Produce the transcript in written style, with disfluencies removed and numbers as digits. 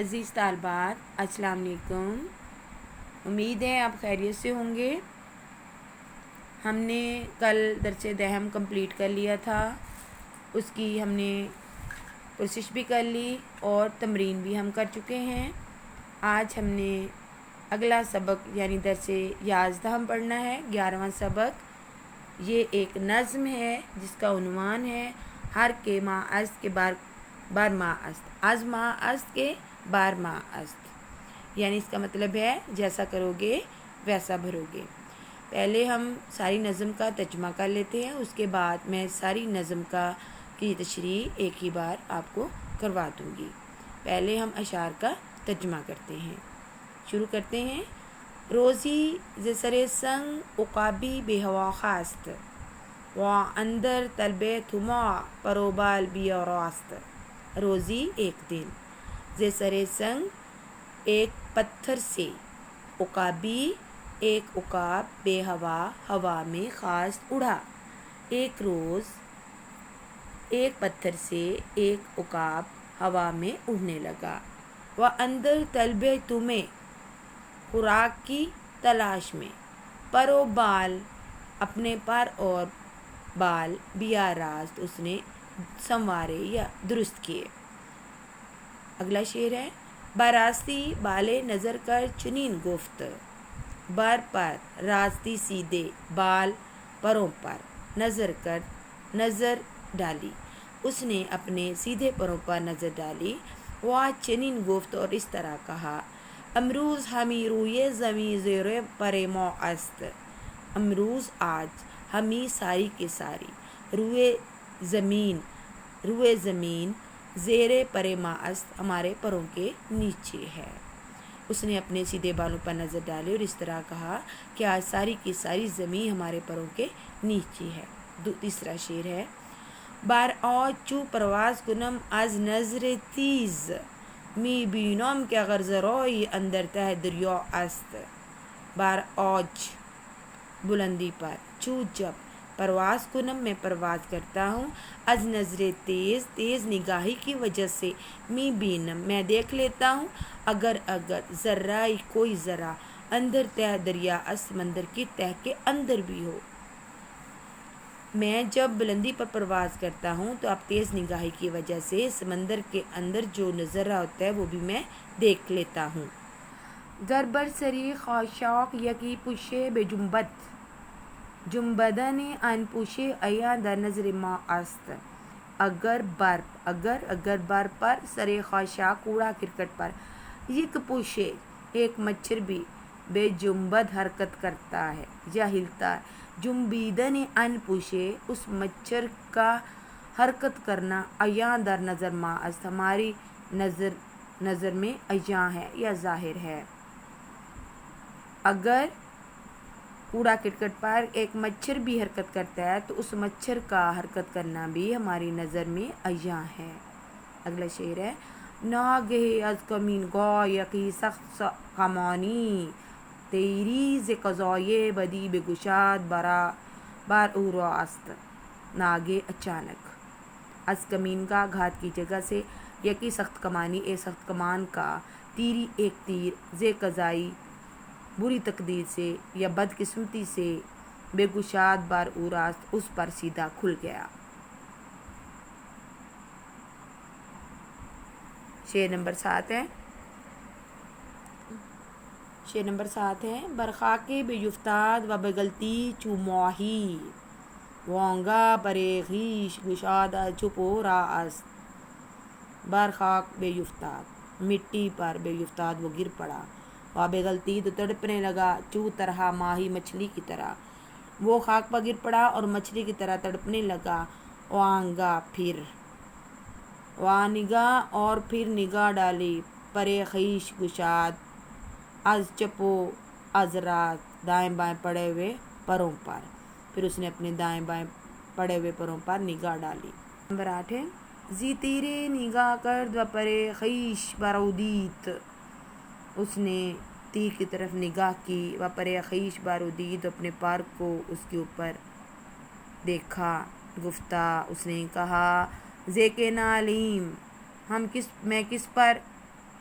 عزیز طالبات السلام علیکم، امید ہے آپ خیریت سے ہوں گے۔ ہم نے کل درس دہم کمپلیٹ کر لیا تھا، اس کی ہم نے کوشش بھی کر لی اور تمرین بھی ہم کر چکے ہیں۔ آج ہم نے اگلا سبق یعنی درس 11 پڑھنا ہے، 11واں سبق۔ یہ ایک نظم ہے جس کا عنوان ہے ہر کے ماں است کے بار ماں است، از ماں است کے بار ماں است، یعنی اس کا مطلب ہے جیسا کرو گے ویسا بھرو گے۔ پہلے ہم ساری نظم کا ترجمہ کر لیتے ہیں، اس کے بعد میں ساری نظم کی تشریح ایک ہی بار آپ کو کروا دوں گی۔ پہلے ہم اشعار کا ترجمہ کرتے ہیں، شروع کرتے ہیں۔ روزی ز سر سنگ عقابی بے ہوا خاست، و اندر طلبے تھما پروبال بی راست۔ روزی ایک دن، ز سر سنگ ایک پتھر سے، عقابی ایک عقاب، بے ہوا ہوا میں، خاست اڑا۔ ایک روز ایک پتھر سے ایک عقاب ہوا میں اڑنے لگا۔ وہ اندر طلب تمہیں خوراک کی تلاش میں، پر و بال اپنے پر اور بال بیا راست اس نے سنوارے یا درست کیے۔ اگلا شعر ہے۔ براستی بالے نظر کر چنین گفت، بر پر راستی سیدھے بال پروں پر، نظر کر نظر ڈالی، اس نے اپنے سیدھے پروں پر نظر ڈالی۔ وہ چنین گفت اور اس طرح کہا، امروز ہمیں روئے زمیں زیر پر ماں است، امروز آج ہمیں ساری کے ساری، روئے زمین زیر پر ماں است ہمارے پروں کے نیچے ہے۔ اس نے اپنے سیدھے بالوں پر نظر ڈالی اور اس طرح کہا کہ آج ساری کی ساری زمین ہمارے پروں کے نیچے ہے۔ تیسرا شعر ہے۔ بر آج چو پرواز کنم از نظر تیز، می بینم که غرزرایی اندر ته دریا است۔ بر آج بلندی پر، چو جب، پرواز کنم میں پرواز کرتا ہوں، از نظر تیز نگاہی کی وجہ سے، می بینم میں دیکھ لیتا ہوں، اگر ذرائی کوئی ذرا، اندر تہ دریا است سمندر کی تہ کے اندر بھی ہو۔ میں جب بلندی پر پرواز کرتا ہوں تو اب تیز نگاہی کی وجہ سے سمندر کے اندر جو نظر ہوتا ہے وہ بھی میں دیکھ لیتا ہوں۔ گر بر سری خاشاک یکی پوشے بے جنبت، جنبدن ان پوشے ایا در نظر ما است۔ اگر بر پر، سرے خاشاک کوڑا کرکٹ پر، یک پوشے ایک مچھر بھی، بے جنبد حرکت کرتا ہے یا ہلتا ہے، جنبیدن ان پوشے اس مچھر کا حرکت کرنا، ایاں در نظر ما است ہماری نظر میں ایاں ہے یا ظاہر ہے۔ اگر کوڑا کرکٹ پر ایک مچھر بھی حرکت کرتا ہے تو اس مچھر کا حرکت کرنا بھی ہماری نظر میں ایاں ہے۔ اگلا شعر ہے۔ ناگہے از کمین گاہ یکی سخت کمانی، تیری ز قضائے بدی بگشاد بر او راست۔ ناگے اچانک، از کمین کا گھات کی جگہ سے، یکی سخت کمانی ایک سخت کمان کا، تیری ایک تیر، ز قضائی بری تقدیر سے یا بد قسمتی سے، بے گشاد بر او راست اس پر سیدھا کھل گیا۔ شعر نمبر 7 ہے۔ شعر نمبر 7 ہے۔ برخاک بیفتاد و بغلطی چو ماہی، وانگا پرے خویش گشادہ چھپو را است۔ برخاک بیفتاد، مٹی پر، بیفتاد وہ گر پڑا، و بغلطی تو تڑپنے لگا، چو طرح ماہی مچھلی کی طرح، وہ خاک پر گر پڑا اور مچھلی کی طرح تڑپنے لگا۔ وانگا پھر، وانگا اور پھر نگاہ ڈالی، پرے خویش گشاد از چپو از راست دائیں بائیں پڑے ہوئے پروں پر، پھر اس نے اپنے دائیں بائیں پڑے ہوئے پروں پر نگاہ ڈالی۔ نمبر 8 ہے۔ زی تیرے نگاہ کرد و پرے خویش برودیت، اس نے تیر کی طرف نگاہ کی، و پرے خویش برودیت اپنے پر کو اس کے اوپر دیکھا، گفتہ اس نے کہا، زیک نعلیم میں کس پر